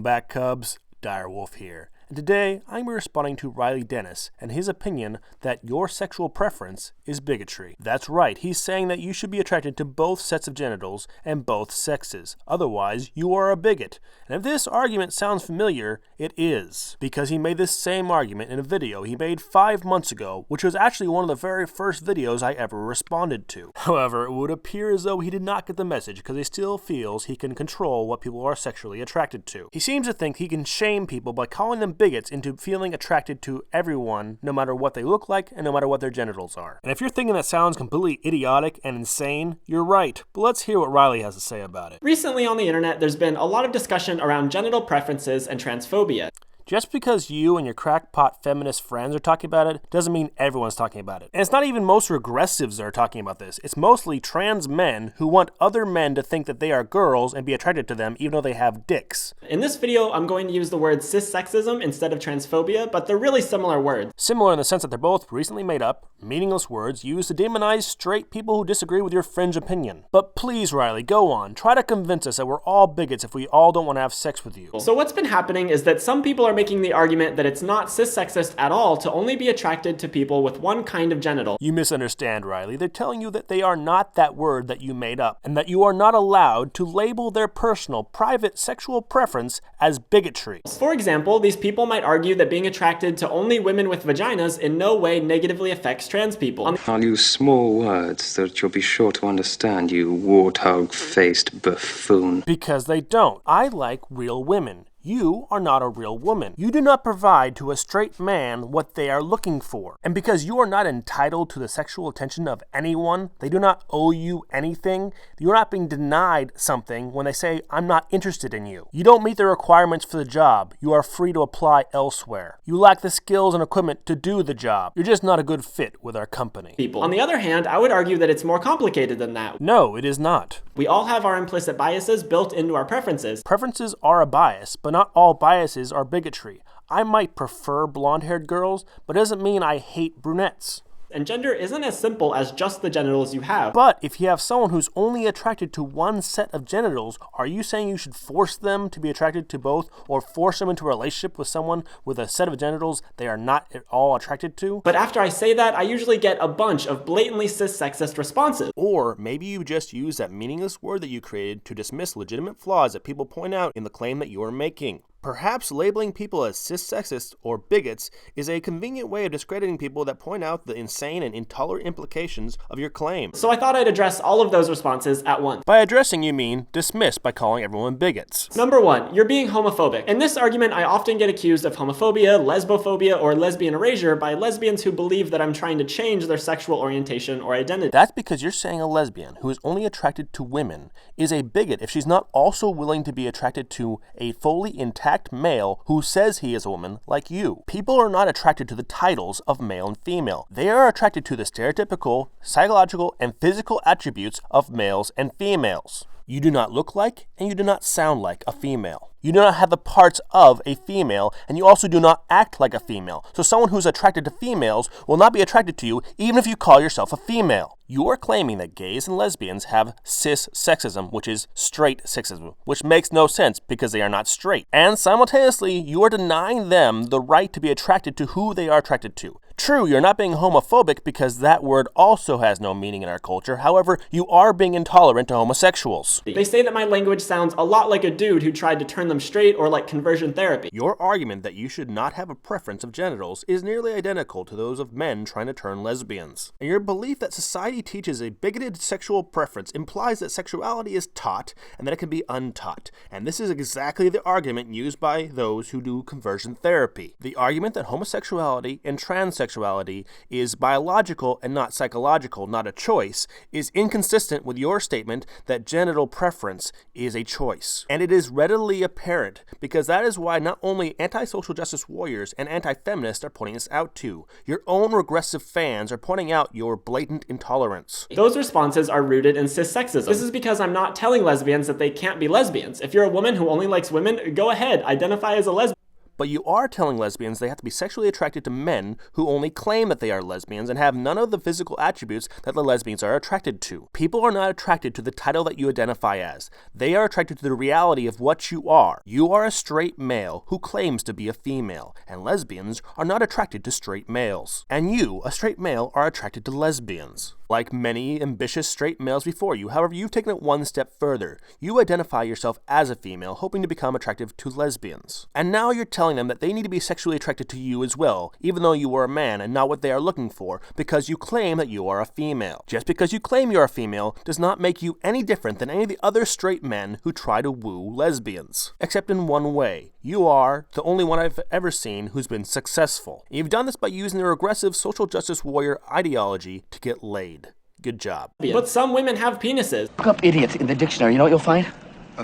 Welcome back, Cubs. Direwolf here. And today, I'm responding to Riley Dennis and his opinion that your sexual preference is bigotry. That's right, he's saying that you should be attracted to both sets of genitals and both sexes. Otherwise, you are a bigot. And if this argument sounds familiar, it is. Because he made this same argument in a video he made 5 months ago, which was actually one of the very first videos I ever responded to. However, it would appear as though he did not get the message because he still feels he can control what people are sexually attracted to. He seems to think he can shame people by calling them bigots into feeling attracted to everyone, no matter what they look like and no matter what their genitals are. And if you're thinking that sounds completely idiotic and insane, you're right. But let's hear what Riley has to say about it. Recently on the internet, there's been a lot of discussion around genital preferences and transphobia. Just because you and your crackpot feminist friends are talking about it doesn't mean everyone's talking about it. And it's not even most regressives that are talking about this. It's mostly trans men who want other men to think that they are girls and be attracted to them even though they have dicks. In this video, I'm going to use the word cissexism instead of transphobia, but they're really similar words. Similar in the sense that they're both recently made up, meaningless words used to demonize straight people who disagree with your fringe opinion. But please, Riley, go on. Try to convince us that we're all bigots if we all don't want to have sex with you. So what's been happening is that some people are making the argument that it's not cissexist at all to only be attracted to people with one kind of genital. You misunderstand, Riley. They're telling you that they are not that word that you made up, and that you are not allowed to label their personal, private sexual preference as bigotry. For example, these people might argue that being attracted to only women with vaginas in no way negatively affects trans people. I'll use small words that you'll be sure to understand, you warthog-faced buffoon. Because they don't. I like real women. You are not a real woman. You do not provide to a straight man what they are looking for. And because you are not entitled to the sexual attention of anyone, they do not owe you anything. You're not being denied something when they say, I'm not interested in you. You don't meet the requirements for the job. You are free to apply elsewhere. You lack the skills and equipment to do the job. You're just not a good fit with our company. On the other hand, I would argue that it's more complicated than that. No, it is not. We all have our implicit biases built into our preferences. Preferences are a bias, but not all biases are bigotry. I might prefer blonde-haired girls, but it doesn't mean I hate brunettes. And gender isn't as simple as just the genitals you have. But if you have someone who's only attracted to one set of genitals, are you saying you should force them to be attracted to both, or force them into a relationship with someone with a set of genitals they are not at all attracted to? But after I say that, I usually get a bunch of blatantly cis-sexist responses. Or maybe you just use that meaningless word that you created to dismiss legitimate flaws that people point out in the claim that you are making. Perhaps labeling people as cis-sexist or bigots is a convenient way of discrediting people that point out the insane and intolerant implications of your claim. So I thought I'd address all of those responses at once. By addressing, you mean dismiss by calling everyone bigots. Number one, you're being homophobic. In this argument, I often get accused of homophobia, lesbophobia, or lesbian erasure by lesbians who believe that I'm trying to change their sexual orientation or identity. That's because you're saying a lesbian who is only attracted to women is a bigot if she's not also willing to be attracted to a fully intact male who says he is a woman like you. People are not attracted to the titles of male and female. They are attracted to the stereotypical, psychological, and physical attributes of males and females. You do not look like and you do not sound like a female. You do not have the parts of a female, and you also do not act like a female. So someone who's attracted to females will not be attracted to you even if you call yourself a female. You are claiming that gays and lesbians have cis-sexism, which is straight sexism, which makes no sense because they are not straight. And simultaneously, you are denying them the right to be attracted to who they are attracted to. True, you're not being homophobic because that word also has no meaning in our culture. However, you are being intolerant to homosexuals. They say that my language sounds a lot like a dude who tried to turn them straight or like conversion therapy. Your argument that you should not have a preference of genitals is nearly identical to those of men trying to turn lesbians. And your belief that society teaches a bigoted sexual preference implies that sexuality is taught and that it can be untaught. And this is exactly the argument used by those who do conversion therapy. The argument that homosexuality and transsexuality is biological and not psychological, not a choice, is inconsistent with your statement that genital preference is a choice. And it is readily apparent because that is why not only anti-social justice warriors and anti-feminists are pointing this out to, your own regressive fans are pointing out your blatant intolerance. Those responses are rooted in cissexism. This is because I'm not telling lesbians that they can't be lesbians. If you're a woman who only likes women, go ahead, identify as a lesbian. But you are telling lesbians they have to be sexually attracted to men who only claim that they are lesbians and have none of the physical attributes that the lesbians are attracted to. People are not attracted to the title that you identify as. They are attracted to the reality of what you are. You are a straight male who claims to be a female, and lesbians are not attracted to straight males. And you, a straight male, are attracted to lesbians. Like many ambitious straight males before you, however, you've taken it one step further. You identify yourself as a female, hoping to become attractive to lesbians. And now you're telling them that they need to be sexually attracted to you as well, even though you are a man and not what they are looking for, because you claim that you are a female. Just because you claim you're a female does not make you any different than any of the other straight men who try to woo lesbians. Except in one way. You are the only one I've ever seen who's been successful. You've done this by using the regressive social justice warrior ideology to get laid. Good job. But some women have penises. Look up idiot in the dictionary. You know what you'll find?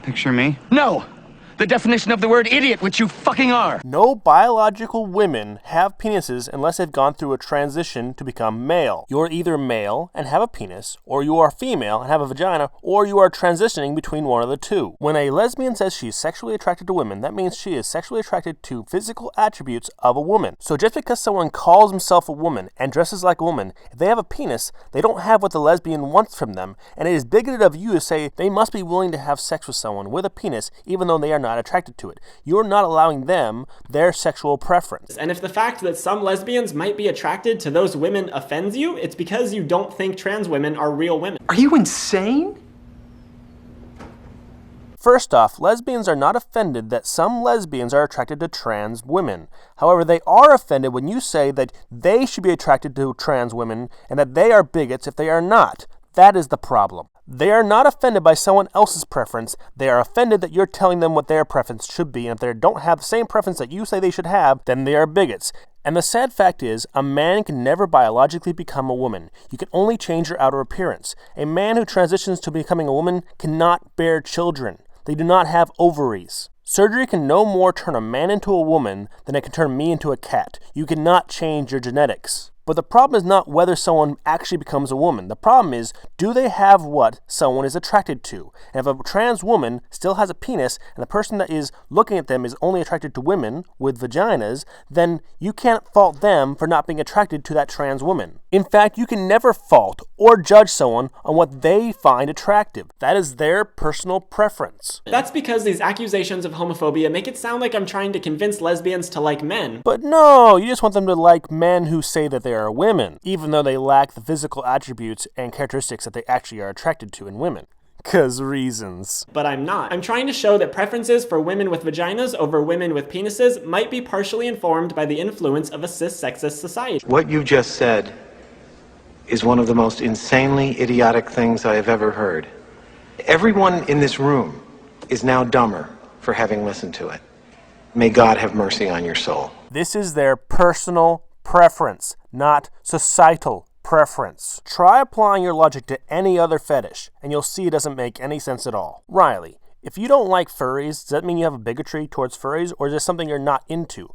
Picture me? No! The definition of the word idiot, which you fucking are! No biological women have penises unless they've gone through a transition to become male. You're either male and have a penis, or you are female and have a vagina, or you are transitioning between one of the two. When a lesbian says she's sexually attracted to women, that means she is sexually attracted to physical attributes of a woman. So just because someone calls himself a woman and dresses like a woman, if they have a penis, they don't have what the lesbian wants from them, and it is bigoted of you to say they must be willing to have sex with someone with a penis even though they are not attracted to it. You're not allowing them their sexual preference. And if the fact that some lesbians might be attracted to those women offends you, it's because you don't think trans women are real women. Are you insane? First off, lesbians are not offended that some lesbians are attracted to trans women. However, they are offended when you say that they should be attracted to trans women and that they are bigots if they are not. That is the problem. They are not offended by someone else's preference. They are offended that you're telling them what their preference should be, and if they don't have the same preference that you say they should have, then they are bigots. And the sad fact is, a man can never biologically become a woman. You can only change your outer appearance. A man who transitions to becoming a woman cannot bear children. They do not have ovaries. Surgery can no more turn a man into a woman than it can turn me into a cat. You cannot change your genetics. But the problem is not whether someone actually becomes a woman. The problem is, do they have what someone is attracted to? And if a trans woman still has a penis, and the person that is looking at them is only attracted to women with vaginas, then you can't fault them for not being attracted to that trans woman. In fact, you can never fault or judge someone on what they find attractive. That is their personal preference. That's because these accusations of homophobia make it sound like I'm trying to convince lesbians to like men. But no, you just want them to like men who say that they are women, even though they lack the physical attributes and characteristics that they actually are attracted to in women. 'Cause reasons. But I'm not. I'm trying to show that preferences for women with vaginas over women with penises might be partially informed by the influence of a cis-sexist society. What you just said is one of the most insanely idiotic things I have ever heard. Everyone in this room is now dumber for having listened to it. May God have mercy on your soul. This is their personal preference, not societal preference. Try applying your logic to any other fetish, and you'll see it doesn't make any sense at all. Riley, if you don't like furries, does that mean you have a bigotry towards furries, or is this something you're not into?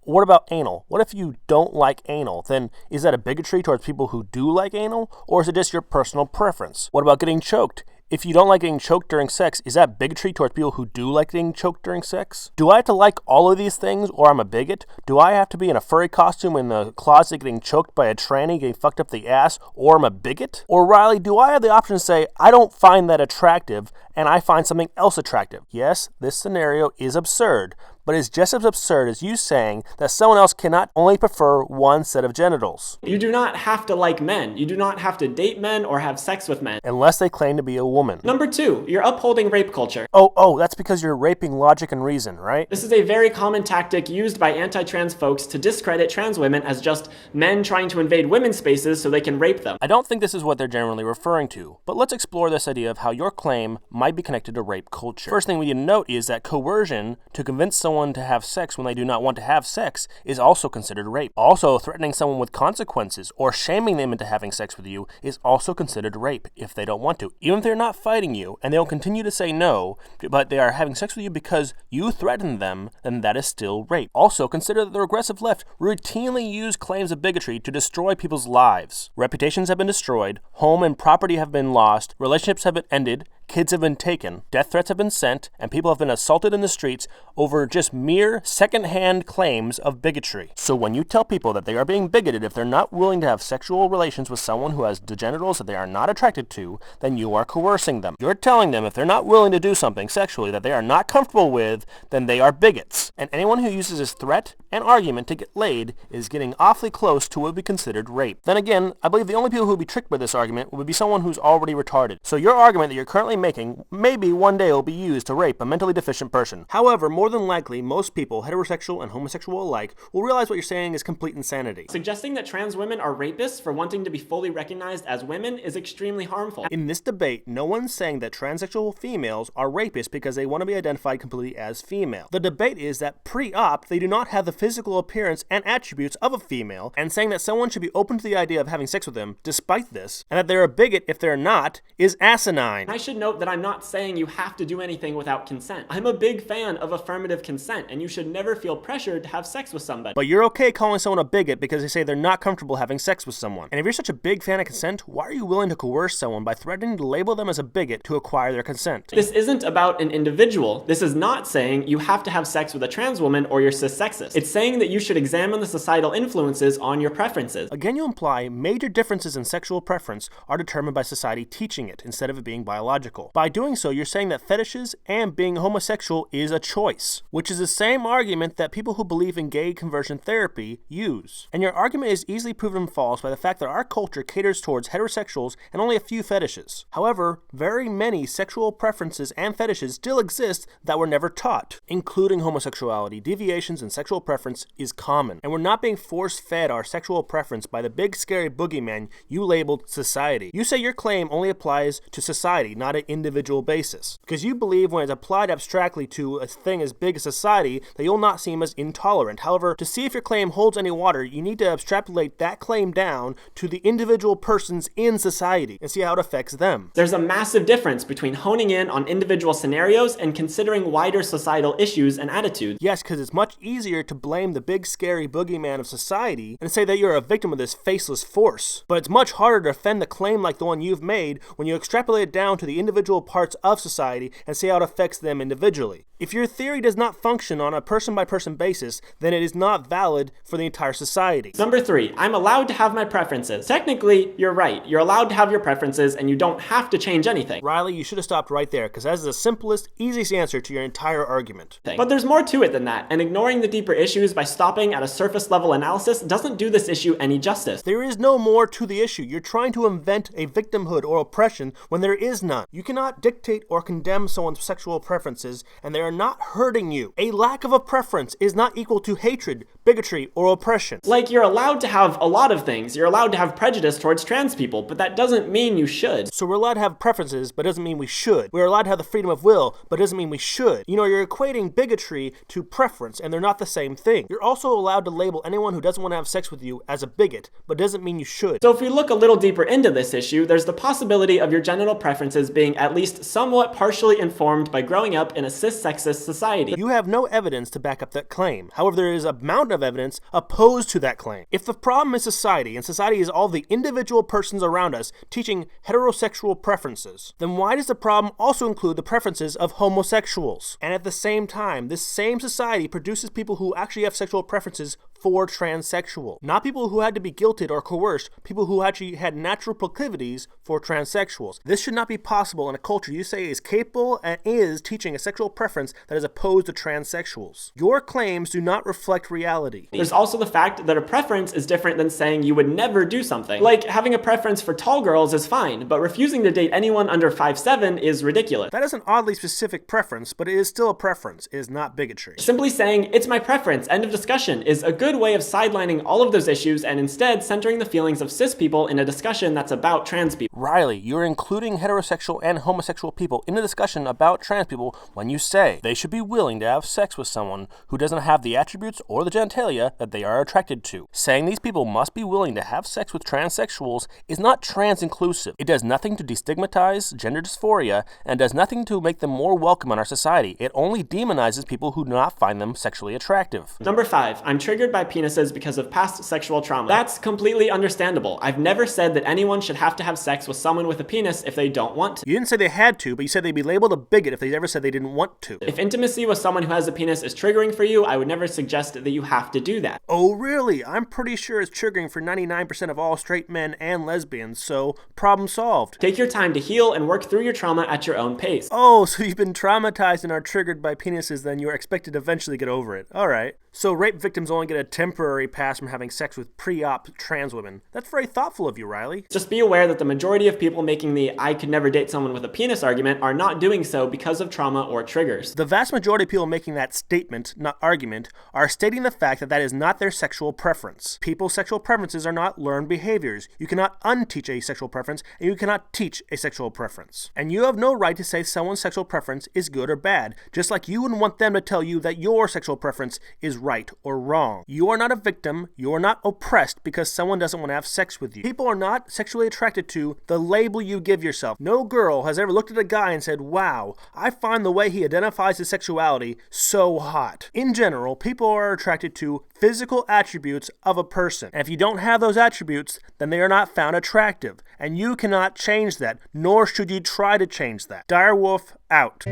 What about anal? What if you don't like anal? Then is that a bigotry towards people who do like anal, or is it just your personal preference? What about getting choked? If you don't like getting choked during sex, is that bigotry towards people who do like getting choked during sex? Do I have to like all of these things, or I'm a bigot? Do I have to be in a furry costume in the closet getting choked by a tranny getting fucked up the ass, or I'm a bigot? Or Riley, do I have the option to say, I don't find that attractive, and I find something else attractive? Yes, this scenario is absurd, but it's just as absurd as you saying that someone else cannot only prefer one set of genitals. You do not have to like men. You do not have to date men or have sex with men. Unless they claim to be a woman. Number 2, you're upholding rape culture. Oh, that's because you're raping logic and reason, right? This is a very common tactic used by anti-trans folks to discredit trans women as just men trying to invade women's spaces so they can rape them. I don't think this is what they're generally referring to, but let's explore this idea of how your claim might be connected to rape culture. First thing we need to note is that coercion to convince someone to have sex when they do not want to have sex is also considered rape. Also, threatening someone with consequences or shaming them into having sex with you is also considered rape if they don't want to. Even if they're not fighting you and they'll continue to say no, but they are having sex with you because you threatened them, then that is still rape. Also, consider that the regressive left routinely use claims of bigotry to destroy people's lives. Reputations have been destroyed, home and property have been lost, relationships have been ended, kids have been taken, death threats have been sent, and people have been assaulted in the streets over just mere second-hand claims of bigotry. So when you tell people that they are being bigoted if they're not willing to have sexual relations with someone who has genitals that they are not attracted to, then you are coercing them. You're telling them if they're not willing to do something sexually that they are not comfortable with, then they are bigots. And anyone who uses this threat and argument to get laid is getting awfully close to what would be considered rape. Then again, I believe the only people who would be tricked by this argument would be someone who's already retarded. So your argument that you're currently making maybe one day will be used to rape a mentally deficient person. However, more than likely, most people, heterosexual and homosexual alike, will realize what you're saying is complete insanity. Suggesting that trans women are rapists for wanting to be fully recognized as women is extremely harmful. In this debate, no one's saying that transsexual females are rapists because they want to be identified completely as female. The debate is that pre-op, they do not have the physical appearance and attributes of a female, and saying that someone should be open to the idea of having sex with them despite this, and that they're a bigot if they're not, is asinine. I should note that I'm not saying you have to do anything without consent. I'm a big fan of affirmative consent, and you should never feel pressured to have sex with somebody. But you're okay calling someone a bigot because they say they're not comfortable having sex with someone. And if you're such a big fan of consent, why are you willing to coerce someone by threatening to label them as a bigot to acquire their consent? This isn't about an individual. This is not saying you have to have sex with a trans woman or you're cissexist. It's saying that you should examine the societal influences on your preferences. Again, you imply major differences in sexual preference are determined by society teaching it instead of it being biological. By doing so, you're saying that fetishes and being homosexual is a choice, which is the same argument that people who believe in gay conversion therapy use. And your argument is easily proven false by the fact that our culture caters towards heterosexuals and only a few fetishes. However, very many sexual preferences and fetishes still exist that were never taught, including homosexuality. Deviations in sexual preference is common, and we're not being force-fed our sexual preference by the big scary boogeyman you labeled society. You say your claim only applies to society, not an individual basis, because you believe when it's applied abstractly to a thing as big as society that you'll not seem as intolerant. However, to see if your claim holds any water, you need to extrapolate that claim down to the individual persons in society and see how it affects them. There's a massive difference between honing in on individual scenarios and considering wider societal issues and attitudes. Yes, because it's much easier to blame the big scary boogeyman of society and say that you're a victim of this faceless force. But it's much harder to defend the claim like the one you've made when you extrapolate it down to the individual parts of society and see how it affects them individually. If your theory does not function on a person-by-person basis, then it is not valid for the entire society. Number 3, I'm allowed to have my preferences. Technically, you're right. You're allowed to have your preferences and you don't have to change anything. Riley, you should have stopped right there, because that is the simplest, easiest answer to your entire argument. But there's more to it than that, and ignoring the deeper issues by stopping at a surface-level analysis doesn't do this issue any justice. There is no more to the issue. You're trying to invent a victimhood or oppression when there is none. You cannot dictate or condemn someone's sexual preferences, and they are not hurting you. A lack of a preference is not equal to hatred, bigotry, or oppression. Like, you're allowed to have a lot of things. You're allowed to have prejudice towards trans people, but that doesn't mean you should. So we're allowed to have preferences, but doesn't mean we should. We're allowed to have the freedom of will, but doesn't mean we should. You know, you're equating bigotry to preference, and they're not the same thing. You're also allowed to label anyone who doesn't want to have sex with you as a bigot, but doesn't mean you should. So if we look a little deeper into this issue, there's the possibility of your genital preferences being at least somewhat partially informed by growing up in a cis-sexist society. You have no evidence to back up that claim. However, there is a mountain of evidence opposed to that claim. If the problem is society, and society is all the individual persons around us teaching heterosexual preferences, then why does the problem also include the preferences of homosexuals? And at the same time, this same society produces people who actually have sexual preferences for transsexual. Not people who had to be guilted or coerced, people who actually had natural proclivities for transsexuals. This should not be possible in a culture you say is capable and is teaching a sexual preference that is opposed to transsexuals. Your claims do not reflect reality. There's also the fact that a preference is different than saying you would never do something. Like, having a preference for tall girls is fine, but refusing to date anyone under 5'7" is ridiculous. That is an oddly specific preference, but it is still a preference. It is not bigotry. Simply saying, it's my preference, end of discussion, is a good way of sidelining all of those issues and instead centering the feelings of cis people in a discussion that's about trans people. Riley, you're including heterosexual and homosexual people in a discussion about trans people when you say they should be willing to have sex with someone who doesn't have the attributes or the genitalia that they are attracted to. Saying these people must be willing to have sex with transsexuals is not trans-inclusive. It does nothing to destigmatize gender dysphoria and does nothing to make them more welcome in our society. It only demonizes people who do not find them sexually attractive. Number 5, I'm triggered by penises because of past sexual trauma. That's completely understandable. I've never said that anyone should have to have sex with someone with a penis if they don't want to. You didn't say they had to, but you said they'd be labeled a bigot if they ever said they didn't want to. If intimacy with someone who has a penis is triggering for you, I would never suggest that you have to do that. Oh, really? I'm pretty sure it's triggering for 99% of all straight men and lesbians, so problem solved. Take your time to heal and work through your trauma at your own pace. Oh, so you've been traumatized and are triggered by penises, then you're expected to eventually get over it. Alright. So rape victims only get a temporary pass from having sex with pre-op trans women. That's very thoughtful of you, Riley. Just be aware that the majority of people making the I could never date someone with a penis argument are not doing so because of trauma or triggers. The vast majority of people making that statement, not argument, are stating the fact that that is not their sexual preference. People's sexual preferences are not learned behaviors. You cannot unteach a sexual preference, and you cannot teach a sexual preference. And you have no right to say someone's sexual preference is good or bad, just like you wouldn't want them to tell you that your sexual preference is right or wrong. You are not a victim. You are not oppressed because someone doesn't want to have sex with you. People are not sexually attracted to the label you give yourself. No girl has ever looked at a guy and said, wow, I find the way he identifies his sexuality so hot. In general, people are attracted to physical attributes of a person. And if you don't have those attributes, then they are not found attractive. And you cannot change that, nor should you try to change that. Direwolf out.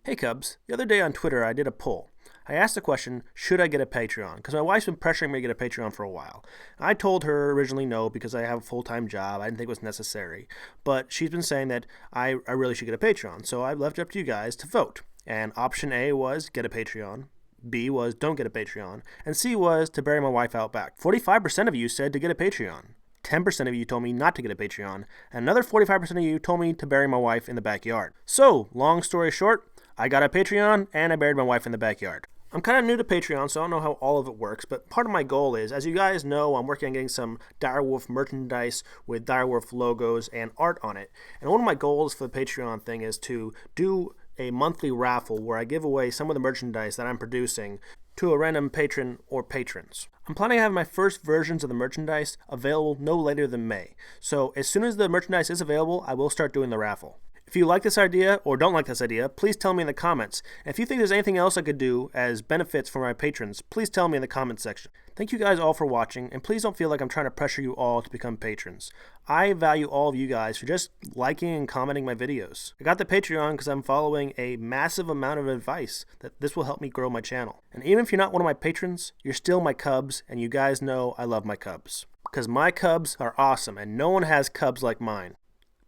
Hey Cubs, the other day on Twitter I did a poll. I asked the question, should I get a Patreon? Because my wife's been pressuring me to get a Patreon for a while. I told her originally no because I have a full-time job. I didn't think it was necessary. But she's been saying that I really should get a Patreon. So I left it up to you guys to vote. And option A was get a Patreon. B was don't get a Patreon. And C was to bury my wife out back. 45% of you said to get a Patreon. 10% of you told me not to get a Patreon. And another 45% of you told me to bury my wife in the backyard. So, long story short, I got a Patreon, and I buried my wife in the backyard. I'm kind of new to Patreon, so I don't know how all of it works, but part of my goal is, as you guys know, I'm working on getting some Direwolf merchandise with Direwolf logos and art on it. And one of my goals for the Patreon thing is to do a monthly raffle where I give away some of the merchandise that I'm producing to a random patron or patrons. I'm planning to have my first versions of the merchandise available no later than May. So as soon as the merchandise is available, I will start doing the raffle. If you like this idea or don't like this idea, please tell me in the comments. And if you think there's anything else I could do as benefits for my patrons, please tell me in the comments section. Thank you guys all for watching, and please don't feel like I'm trying to pressure you all to become patrons. I value all of you guys for just liking and commenting my videos. I got the Patreon because I'm following a massive amount of advice that this will help me grow my channel. And even if you're not one of my patrons, you're still my Cubs, and you guys know I love my Cubs. Because my Cubs are awesome, and no one has Cubs like mine.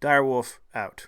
Direwolf out.